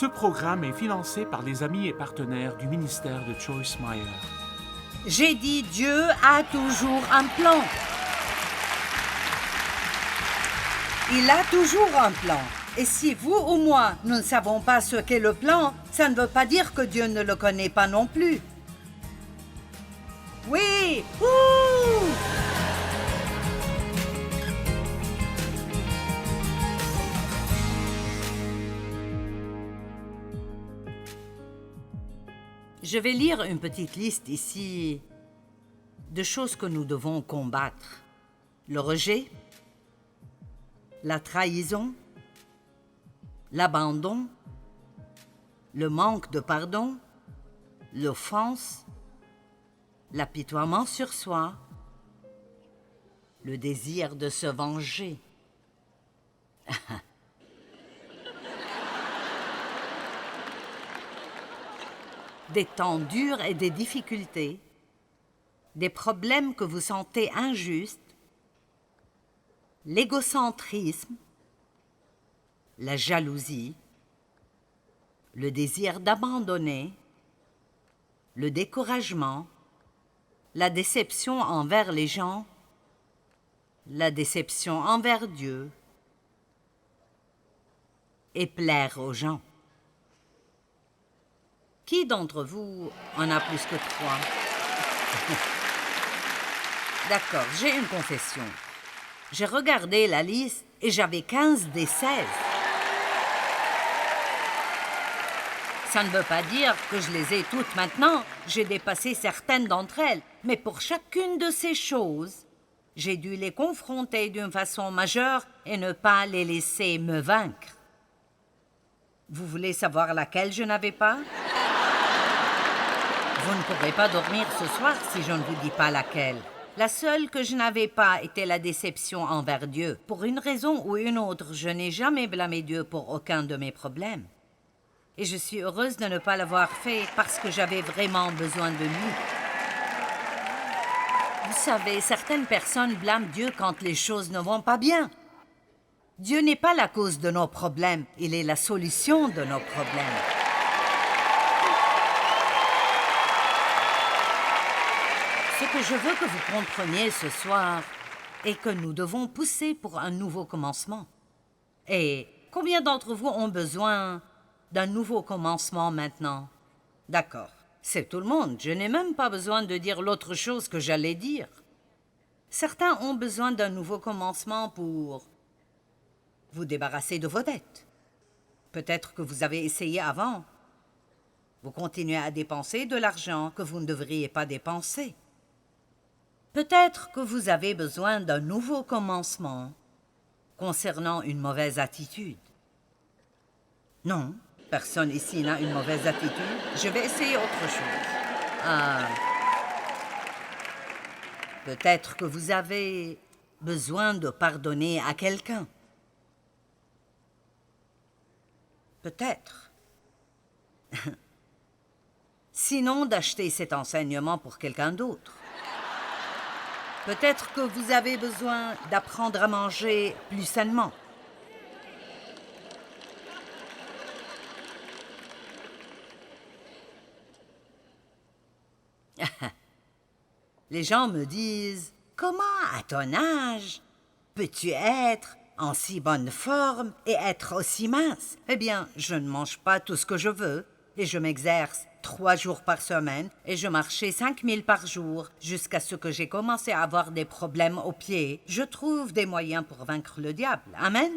Ce programme est financé par les amis et partenaires du ministère de Joyce Meyer. J'ai dit Dieu a toujours un plan. Il a toujours un plan. Et si vous ou moi, nous ne savons pas ce qu'est le plan, ça ne veut pas dire que Dieu ne le connaît pas non plus. Oui! Ouh! Je vais lire une petite liste ici de choses que nous devons combattre. Le rejet, la trahison, l'abandon, le manque de pardon, l'offense, l'apitoiement sur soi, le désir de se venger. Des temps durs et des difficultés, des problèmes que vous sentez injustes, l'égocentrisme, la jalousie, le désir d'abandonner, le découragement, la déception envers les gens, la déception envers Dieu et plaire aux gens. Qui d'entre vous en a plus que 3? D'accord, j'ai une confession. J'ai regardé la liste et j'avais 15 des 16. Ça ne veut pas dire que je les ai toutes maintenant. J'ai dépassé certaines d'entre elles. Mais pour chacune de ces choses, j'ai dû les confronter d'une façon majeure et ne pas les laisser me vaincre. Vous voulez savoir laquelle je n'avais pas? Vous ne pourrez pas dormir ce soir si je ne vous dis pas laquelle. La seule que je n'avais pas était la déception envers Dieu. Pour une raison ou une autre, je n'ai jamais blâmé Dieu pour aucun de mes problèmes. Et je suis heureuse de ne pas l'avoir fait parce que j'avais vraiment besoin de lui. Vous savez, certaines personnes blâment Dieu quand les choses ne vont pas bien. Dieu n'est pas la cause de nos problèmes, il est la solution de nos problèmes. Ce que je veux que vous compreniez ce soir est que nous devons pousser pour un nouveau commencement. Et combien d'entre vous ont besoin d'un nouveau commencement maintenant? D'accord, c'est tout le monde. Je n'ai même pas besoin de dire l'autre chose que j'allais dire. Certains ont besoin d'un nouveau commencement pour vous débarrasser de vos dettes. Peut-être que vous avez essayé avant. Vous continuez à dépenser de l'argent que vous ne devriez pas dépenser. Peut-être que vous avez besoin d'un nouveau commencement concernant une mauvaise attitude. Non, personne ici n'a une mauvaise attitude. Je vais essayer autre chose. Peut-être que vous avez besoin de pardonner à quelqu'un. Peut-être. Sinon, d'acheter cet enseignement pour quelqu'un d'autre. Peut-être que vous avez besoin d'apprendre à manger plus sainement. Les gens me disent « Comment, à ton âge, peux-tu être en si bonne forme et être aussi mince? » Eh bien, je ne mange pas tout ce que je veux et je m'exerce 3 jours par semaine et je marchais 5000 par jour jusqu'à ce que j'ai commencé à avoir des problèmes aux pieds. Je trouve des moyens pour vaincre le diable. Amen?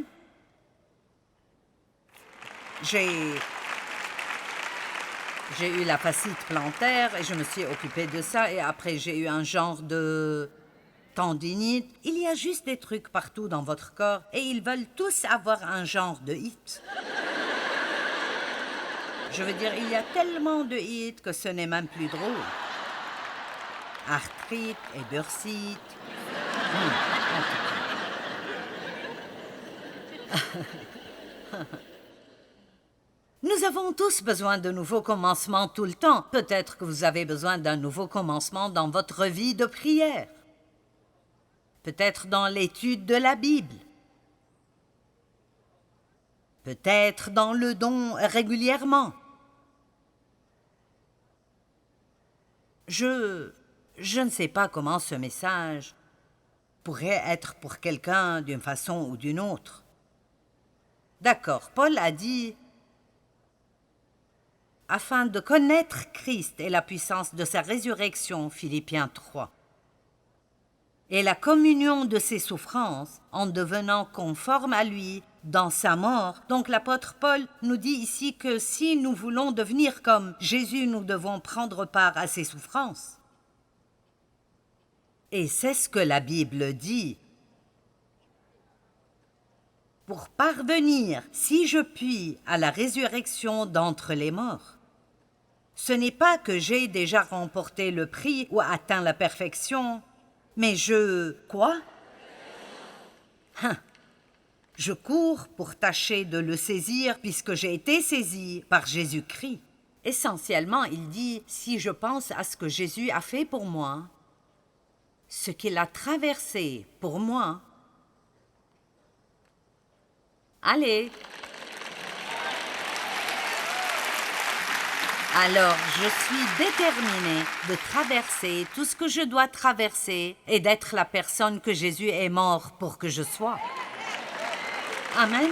J'ai eu la fascite plantaire et je me suis occupée de ça et après j'ai eu un genre de tendinite. Il y a juste des trucs partout dans votre corps et ils veulent tous avoir un genre de hit. Je veux dire, il y a tellement de hits que ce n'est même plus drôle. Arthrite et bursite. Nous avons tous besoin de nouveaux commencements tout le temps. Peut-être que vous avez besoin d'un nouveau commencement dans votre vie de prière. Peut-être dans l'étude de la Bible. peut-être dans le don régulièrement. Je ne sais pas comment ce message pourrait être pour quelqu'un d'une façon ou d'une autre. D'accord, Paul a dit « afin de connaître Christ et la puissance de sa résurrection » Philippiens 3. Et la communion de ses souffrances en devenant conforme à lui dans sa mort. Donc l'apôtre Paul nous dit ici que si nous voulons devenir comme Jésus, nous devons prendre part à ses souffrances. Et c'est ce que la Bible dit. Pour parvenir, si je puis, à la résurrection d'entre les morts. Ce n'est pas que j'ai déjà remporté le prix ou atteint la perfection, mais Quoi? Je cours pour tâcher de le saisir puisque j'ai été saisi par Jésus-Christ. Essentiellement, il dit, si je pense à ce que Jésus a fait pour moi, ce qu'il a traversé pour moi, allez. Alors, je suis déterminée de traverser tout ce que je dois traverser et d'être la personne que Jésus est mort pour que je sois. Amen.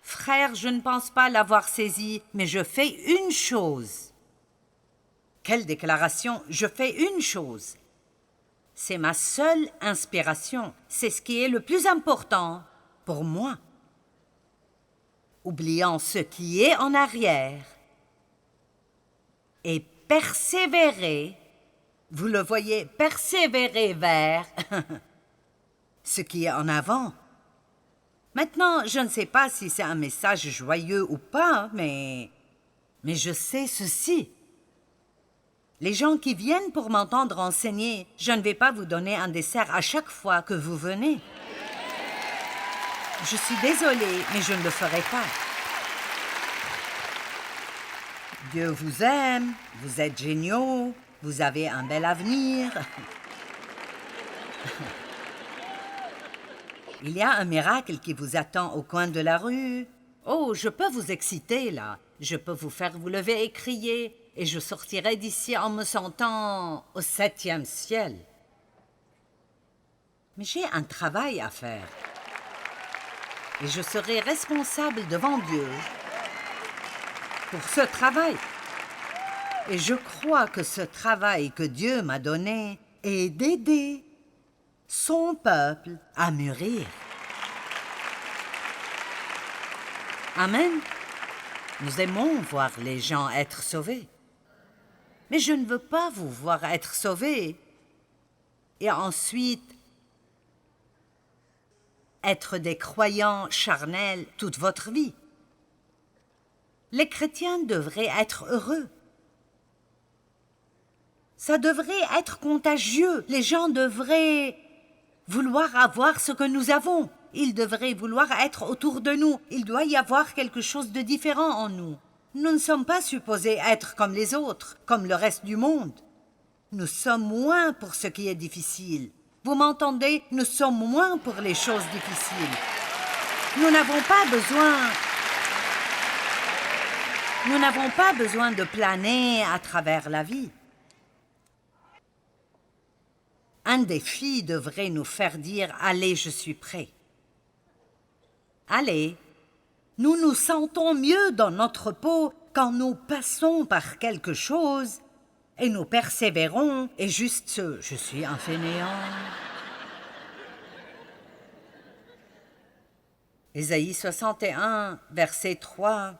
Frère, je ne pense pas l'avoir saisi, mais je fais une chose. Quelle déclaration? Je fais une chose. C'est ma seule inspiration. C'est ce qui est le plus important pour moi. Oubliant ce qui est en arrière et persévérer, vous le voyez, persévérer vers ce qui est en avant. Maintenant, je ne sais pas si c'est un message joyeux ou pas, mais je sais ceci. Les gens qui viennent pour m'entendre enseigner, je ne vais pas vous donner un dessert à chaque fois que vous venez. Je suis désolée, mais je ne le ferai pas. Dieu vous aime, vous êtes géniaux, vous avez un bel avenir. Il y a un miracle qui vous attend au coin de la rue. Oh, je peux vous exciter, là. Je peux vous faire vous lever et crier, et je sortirai d'ici en me sentant au 7e ciel. Mais j'ai un travail à faire. Et je serai responsable devant Dieu pour ce travail. Et je crois que ce travail que Dieu m'a donné est d'aider son peuple à mûrir. Amen. Nous aimons voir les gens être sauvés. Mais je ne veux pas vous voir être sauvés et ensuite être des croyants charnels toute votre vie. Les chrétiens devraient être heureux. Ça devrait être contagieux. Les gens devraient vouloir avoir ce que nous avons. Ils devraient vouloir être autour de nous. Il doit y avoir quelque chose de différent en nous. Nous ne sommes pas supposés être comme les autres, comme le reste du monde. Nous sommes moins pour ce qui est difficile. Vous m'entendez? Nous sommes moins pour les choses difficiles. Nous n'avons pas besoin de planer à travers la vie. Un défi devrait nous faire dire « Allez, je suis prêt ». Allez, nous nous sentons mieux dans notre peau quand nous passons par quelque chose et nous persévérons et juste ce « je suis un fainéant ». Ésaïe 61, verset 3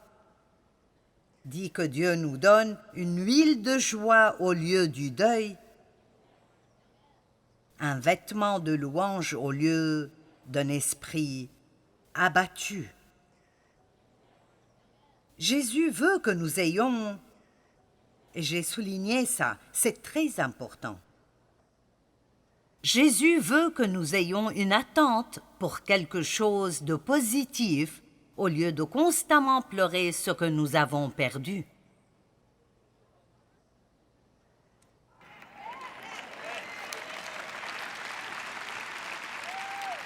dit que Dieu nous donne une huile de joie au lieu du deuil, un vêtement de louange au lieu d'un esprit abattu. Jésus veut que nous ayons, et j'ai souligné ça, c'est très important. Jésus veut que nous ayons une attente pour quelque chose de positif au lieu de constamment pleurer ce que nous avons perdu.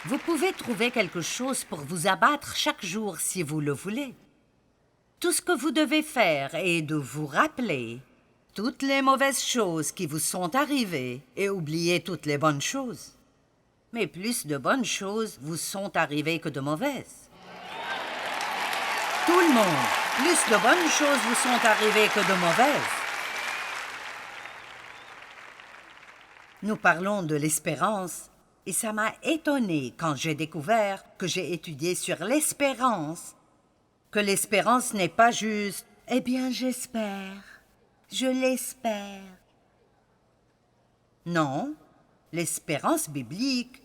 Vous pouvez trouver quelque chose pour vous abattre chaque jour si vous le voulez. Tout ce que vous devez faire est de vous rappeler toutes les mauvaises choses qui vous sont arrivées et oublier toutes les bonnes choses. Mais plus de bonnes choses vous sont arrivées que de mauvaises. Tout le monde, plus de bonnes choses vous sont arrivées que de mauvaises. Nous parlons de l'espérance, et ça m'a étonné quand j'ai découvert que j'ai étudié sur l'espérance, que l'espérance n'est pas juste « Eh bien, j'espère, je l'espère ». Non, l'espérance biblique.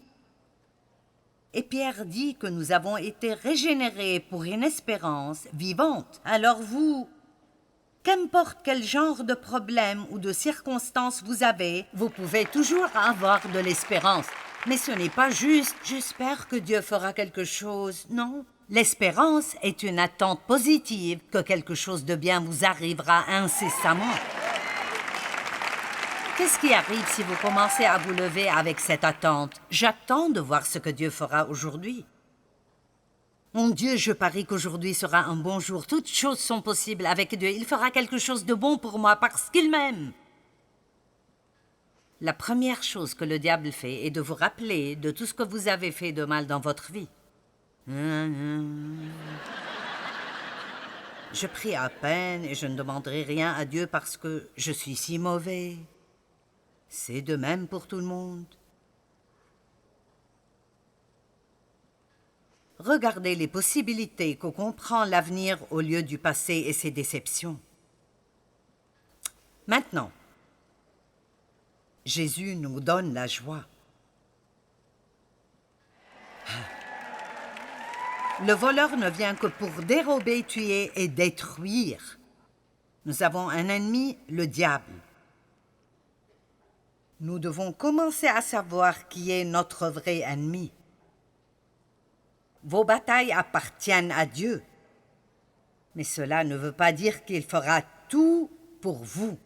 Et Pierre dit que nous avons été régénérés pour une espérance vivante. Alors vous, qu'importe quel genre de problème ou de circonstances vous avez, vous pouvez toujours avoir de l'espérance. Mais ce n'est pas juste « j'espère que Dieu fera quelque chose ». Non, l'espérance est une attente positive que quelque chose de bien vous arrivera incessamment. Qu'est-ce qui arrive si vous commencez à vous lever avec cette attente? J'attends de voir ce que Dieu fera aujourd'hui. Mon Dieu, je parie qu'aujourd'hui sera un bon jour. Toutes choses sont possibles avec Dieu. Il fera quelque chose de bon pour moi parce qu'il m'aime. La première chose que le diable fait est de vous rappeler de tout ce que vous avez fait de mal dans votre vie. Je prie à peine et je ne demanderai rien à Dieu parce que je suis si mauvais. C'est de même pour tout le monde. Regardez les possibilités que comprend l'avenir au lieu du passé et ses déceptions. Maintenant, Jésus nous donne la joie. Le voleur ne vient que pour dérober, tuer et détruire. Nous avons un ennemi, le diable. Nous devons commencer à savoir qui est notre vrai ennemi. Vos batailles appartiennent à Dieu. Mais cela ne veut pas dire qu'il fera tout pour vous.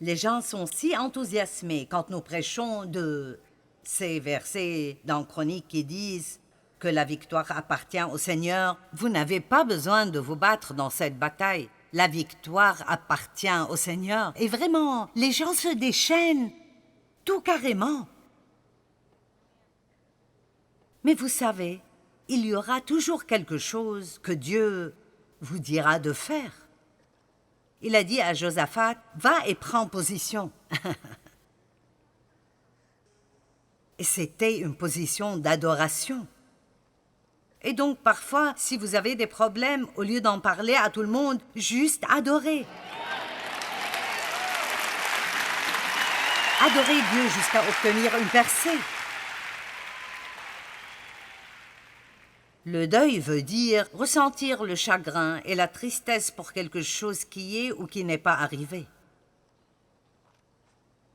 Les gens sont si enthousiasmés quand nous prêchons de ces versets dans Chroniques qui disent que la victoire appartient au Seigneur. Vous n'avez pas besoin de vous battre dans cette bataille. La victoire appartient au Seigneur. Et vraiment, les gens se déchaînent, tout carrément. Mais vous savez, il y aura toujours quelque chose que Dieu vous dira de faire. Il a dit à Josaphat, « Va et prends position. » Et c'était une position d'adoration. Et donc, parfois, si vous avez des problèmes, au lieu d'en parler à tout le monde, juste adorez. Adorez Dieu jusqu'à obtenir une percée. Le deuil veut dire ressentir le chagrin et la tristesse pour quelque chose qui est ou qui n'est pas arrivé.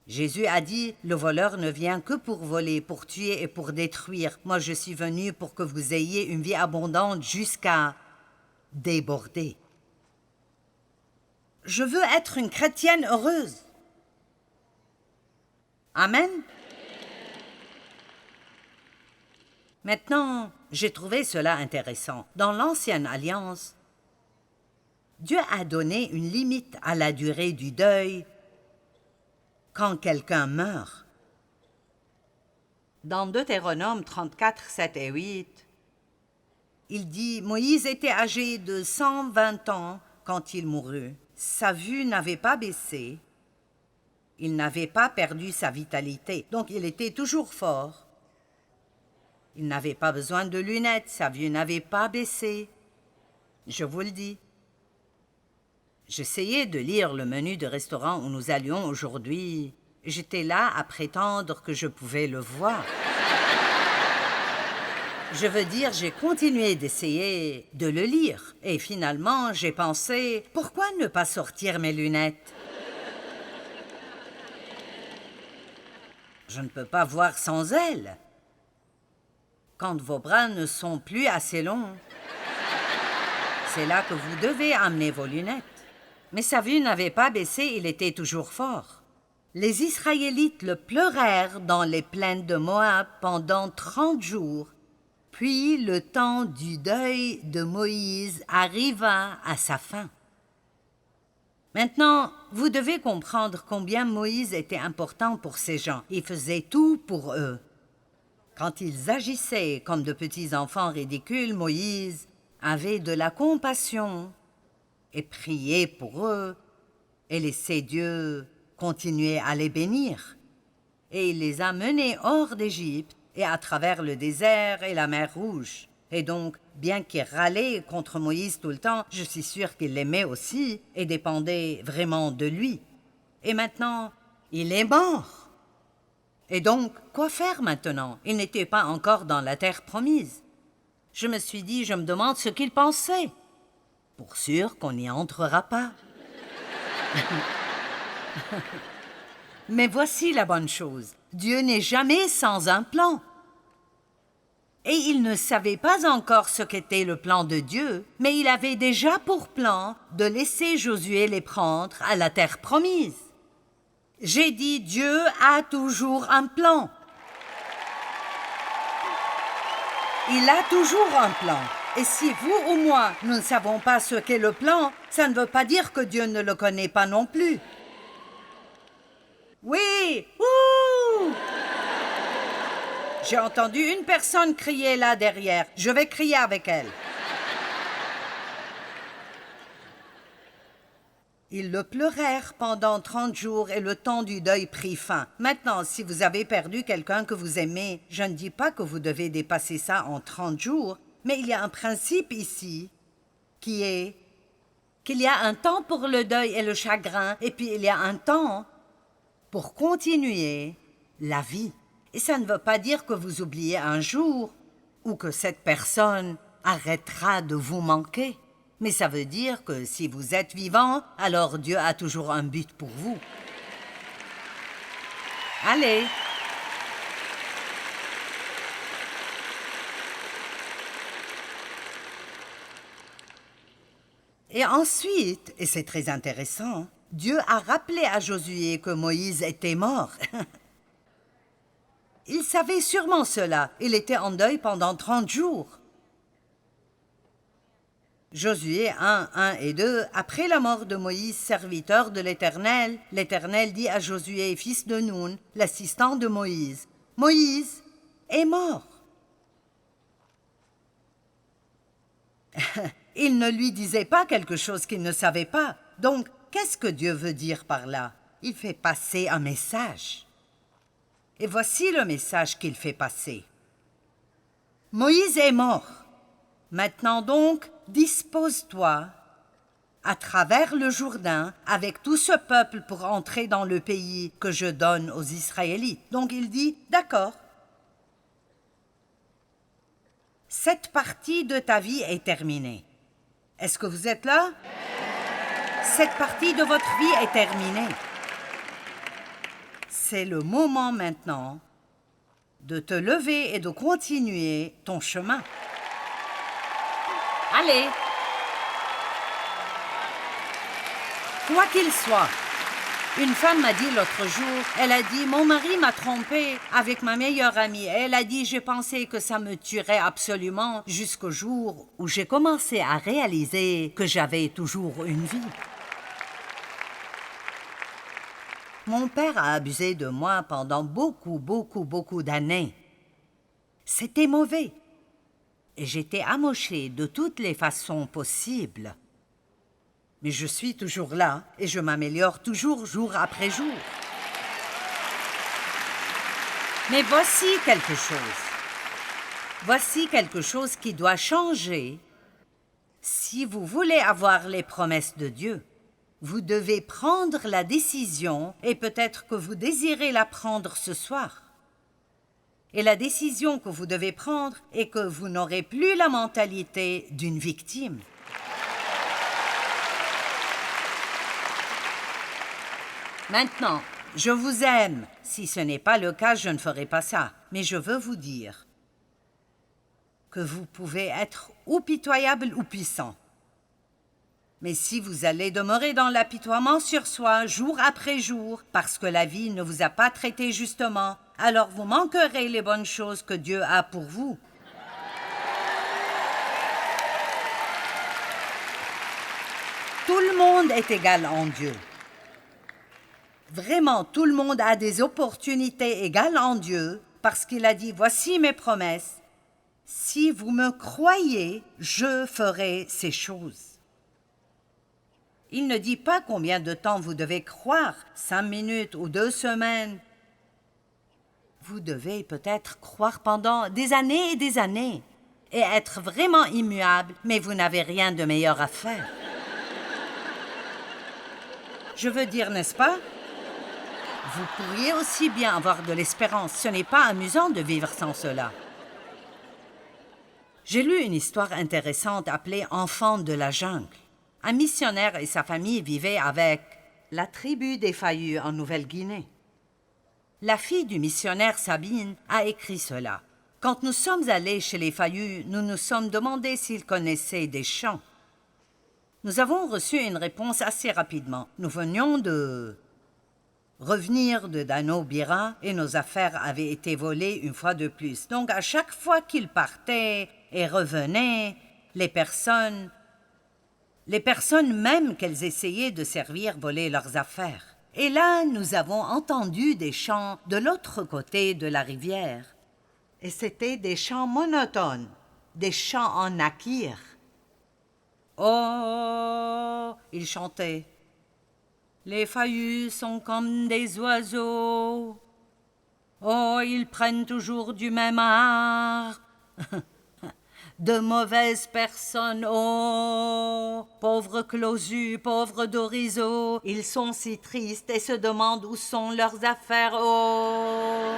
Jésus a dit, le voleur ne vient que pour voler, pour tuer et pour détruire. Moi, je suis venu pour que vous ayez une vie abondante jusqu'à déborder. Je veux être une chrétienne heureuse. Amen. Maintenant, j'ai trouvé cela intéressant. Dans l'Ancienne Alliance, Dieu a donné une limite à la durée du deuil quand quelqu'un meurt. Dans Deutéronome 34, 7 et 8, il dit « Moïse était âgé de 120 ans quand il mourut. Sa vue n'avait pas baissé. Il n'avait pas perdu sa vitalité. Donc il était toujours fort. Il n'avait pas besoin de lunettes. Sa vue n'avait pas baissé. Je vous le dis. » J'essayais de lire le menu de restaurant où nous allions aujourd'hui. J'étais là à prétendre que je pouvais le voir. Je veux dire, j'ai continué d'essayer de le lire. Et finalement, j'ai pensé, pourquoi ne pas sortir mes lunettes? Je ne peux pas voir sans elles. Quand vos bras ne sont plus assez longs, c'est là que vous devez amener vos lunettes. Mais sa vue n'avait pas baissé, il était toujours fort. Les Israélites le pleurèrent dans les plaines de Moab pendant 30 jours. Puis le temps du deuil de Moïse arriva à sa fin. Maintenant, vous devez comprendre combien Moïse était important pour ces gens. Il faisait tout pour eux. Quand ils agissaient comme de petits enfants ridicules, Moïse avait de la compassion et priait pour eux et laissait Dieu continuer à les bénir. Et il les a menés hors d'Égypte et à travers le désert et la mer Rouge. Et donc, bien qu'il râlait contre Moïse tout le temps, je suis sûre qu'il l'aimait aussi et dépendait vraiment de lui. Et maintenant, il est mort. Et donc, quoi faire maintenant? Il n'était pas encore dans la terre promise. Je me suis dit, je me demande ce qu'il pensait. Pour sûr qu'on n'y entrera pas. Mais voici la bonne chose. Dieu n'est jamais sans un plan. Et il ne savait pas encore ce qu'était le plan de Dieu, mais il avait déjà pour plan de laisser Josué les prendre à la terre promise. J'ai dit, Dieu a toujours un plan. Il a toujours un plan. Et si vous ou moi, nous ne savons pas ce qu'est le plan, ça ne veut pas dire que Dieu ne le connaît pas non plus. Oui! Ouh! J'ai entendu une personne crier là derrière. Je vais crier avec elle. Ils le pleurèrent pendant 30 jours et le temps du deuil prit fin. Maintenant, si vous avez perdu quelqu'un que vous aimez, je ne dis pas que vous devez dépasser ça en 30 jours, mais il y a un principe ici qui est qu'il y a un temps pour le deuil et le chagrin, et puis il y a un temps pour continuer la vie. Et ça ne veut pas dire que vous oubliez un jour ou que cette personne arrêtera de vous manquer. Mais ça veut dire que si vous êtes vivant, alors Dieu a toujours un but pour vous. Allez! Et ensuite, et c'est très intéressant, Dieu a rappelé à Josué que Moïse était mort. Il savait sûrement cela. Il était en deuil pendant 30 jours. Josué 1, 1 et 2, après la mort de Moïse, serviteur de l'Éternel, l'Éternel dit à Josué, fils de Nun, l'assistant de Moïse, « Moïse est mort. » Il ne lui disait pas quelque chose qu'il ne savait pas. Donc, qu'est-ce que Dieu veut dire par là? Il fait passer un message. Et voici le message qu'il fait passer. Moïse est mort. Maintenant donc, dispose-toi à travers le Jourdain avec tout ce peuple pour entrer dans le pays que je donne aux Israélites. Donc il dit, d'accord. Cette partie de ta vie est terminée. Est-ce que vous êtes là? Cette partie de votre vie est terminée. C'est le moment maintenant de te lever et de continuer ton chemin. Allez! Quoi qu'il soit, une femme m'a dit l'autre jour, elle a dit « Mon mari m'a trompée avec ma meilleure amie. » Elle a dit « J'ai pensé que ça me tuerait absolument jusqu'au jour où j'ai commencé à réaliser que j'avais toujours une vie. » Mon père a abusé de moi pendant beaucoup d'années. C'était mauvais. Et j'étais amochée de toutes les façons possibles. Mais je suis toujours là et je m'améliore toujours jour après jour. Mais voici quelque chose. Voici quelque chose qui doit changer. Si vous voulez avoir les promesses de Dieu, vous devez prendre la décision, et peut-être que vous désirez la prendre ce soir. Et la décision que vous devez prendre est que vous n'aurez plus la mentalité d'une victime. Maintenant, je vous aime. Si ce n'est pas le cas, je ne ferai pas ça. Mais je veux vous dire que vous pouvez être ou pitoyable ou puissant. Mais si vous allez demeurer dans l'apitoiement sur soi, jour après jour, parce que la vie ne vous a pas traité justement, alors vous manquerez les bonnes choses que Dieu a pour vous. Tout le monde est égal en Dieu. Vraiment, tout le monde a des opportunités égales en Dieu, parce qu'il a dit, voici mes promesses. Si vous me croyez, je ferai ces choses. Il ne dit pas combien de temps vous devez croire, 5 minutes ou 2 semaines. Vous devez peut-être croire pendant des années et des années et être vraiment immuable, mais vous n'avez rien de meilleur à faire. Je veux dire, n'est-ce pas? Vous pourriez aussi bien avoir de l'espérance. Ce n'est pas amusant de vivre sans cela. J'ai lu une histoire intéressante appelée « Enfant de la jungle ». Un missionnaire et sa famille vivaient avec la tribu des Fayus en Nouvelle-Guinée. La fille du missionnaire Sabine a écrit cela. Quand nous sommes allés chez les Fayus, nous nous sommes demandé s'ils connaissaient des chants. Nous avons reçu une réponse assez rapidement. Nous venions de revenir de Dano Bira et nos affaires avaient été volées une fois de plus. Donc à chaque fois qu'ils partaient et revenaient, les personnes même qu'elles essayaient de servir volaient leurs affaires. Et là, nous avons entendu des chants de l'autre côté de la rivière. Et c'était des chants monotones, des chants en nakir. Oh, ils chantaient. Les Fayus sont comme des oiseaux. Oh, ils prennent toujours du même arbre. De mauvaises personnes, oh, pauvres Closus, pauvres Dorizo, ils sont si tristes et se demandent où sont leurs affaires, oh.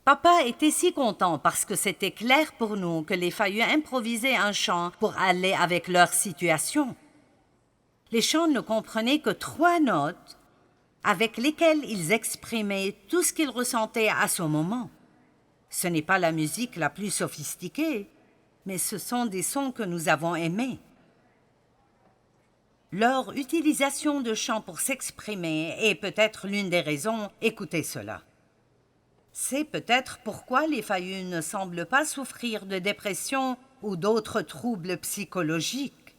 Papa était si content parce que c'était clair pour nous que les Fayus improvisaient un chant pour aller avec leur situation. Les chants ne comprenaient que 3 notes avec lesquels ils exprimaient tout ce qu'ils ressentaient à ce moment. Ce n'est pas la musique la plus sophistiquée, mais ce sont des sons que nous avons aimés. Leur utilisation de chants pour s'exprimer est peut-être l'une des raisons, écoutez cela. C'est peut-être pourquoi les Fayus ne semblent pas souffrir de dépression ou d'autres troubles psychologiques.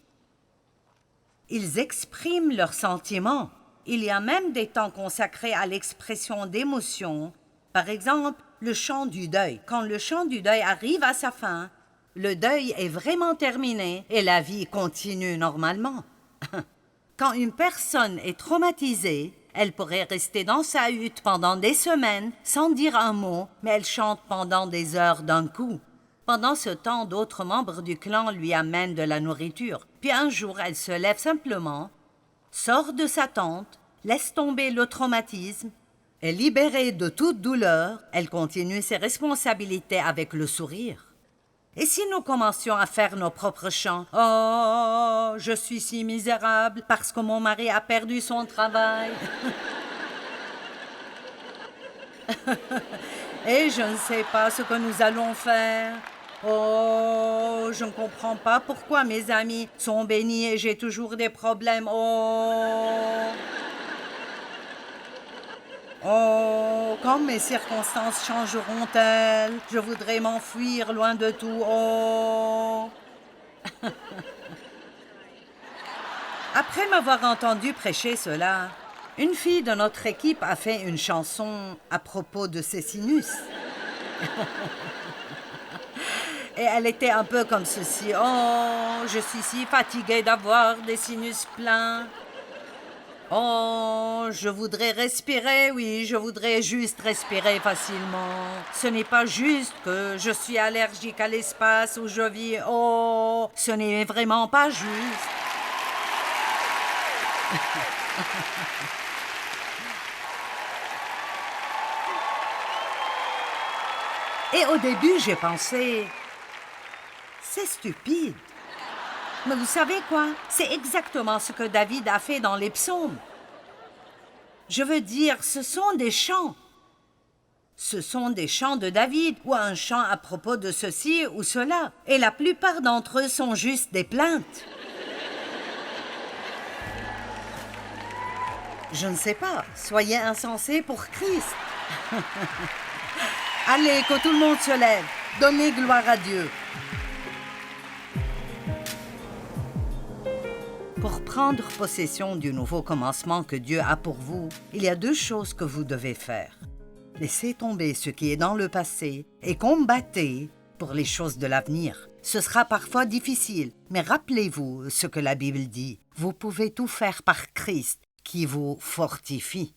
Ils expriment leurs sentiments. Il y a même des temps consacrés à l'expression d'émotions. Par exemple, le chant du deuil. Quand le chant du deuil arrive à sa fin, le deuil est vraiment terminé et la vie continue normalement. Quand une personne est traumatisée, elle pourrait rester dans sa hutte pendant des semaines sans dire un mot, mais elle chante pendant des heures d'un coup. Pendant ce temps, d'autres membres du clan lui amènent de la nourriture. Puis un jour, elle se lève simplement, sort de sa tente, laisse tomber le traumatisme, est libérée de toute douleur, elle continue ses responsabilités avec le sourire. Et si nous commencions à faire nos propres chants, « Oh, je suis si misérable parce que mon mari a perdu son travail. » Et je ne sais pas ce que nous allons faire. Oh, je ne comprends pas pourquoi mes amis sont bénis et j'ai toujours des problèmes. Oh, quand mes circonstances changeront-elles? Je voudrais m'enfuir loin de tout. Oh. Après m'avoir entendu prêcher cela, une fille de notre équipe a fait une chanson à propos de ses sinus. Et elle était un peu comme ceci. Oh, je suis si fatiguée d'avoir des sinus pleins. Oh, je voudrais respirer, oui, je voudrais juste respirer facilement. Ce n'est pas juste que je suis allergique à l'espace où je vis. Oh, ce n'est vraiment pas juste. Et au début, j'ai pensé, c'est stupide. Mais vous savez quoi? C'est exactement ce que David a fait dans les psaumes. Je veux dire, ce sont des chants. Ce sont des chants de David ou un chant à propos de ceci ou cela. Et la plupart d'entre eux sont juste des plaintes. Je ne sais pas. Soyez insensés pour Christ. Allez, que tout le monde se lève. Donnez gloire à Dieu. Pour prendre possession du nouveau commencement que Dieu a pour vous, il y a 2 choses que vous devez faire. Laissez tomber ce qui est dans le passé et combattez pour les choses de l'avenir. Ce sera parfois difficile, mais rappelez-vous ce que la Bible dit. Vous pouvez tout faire par Christ qui vous fortifie.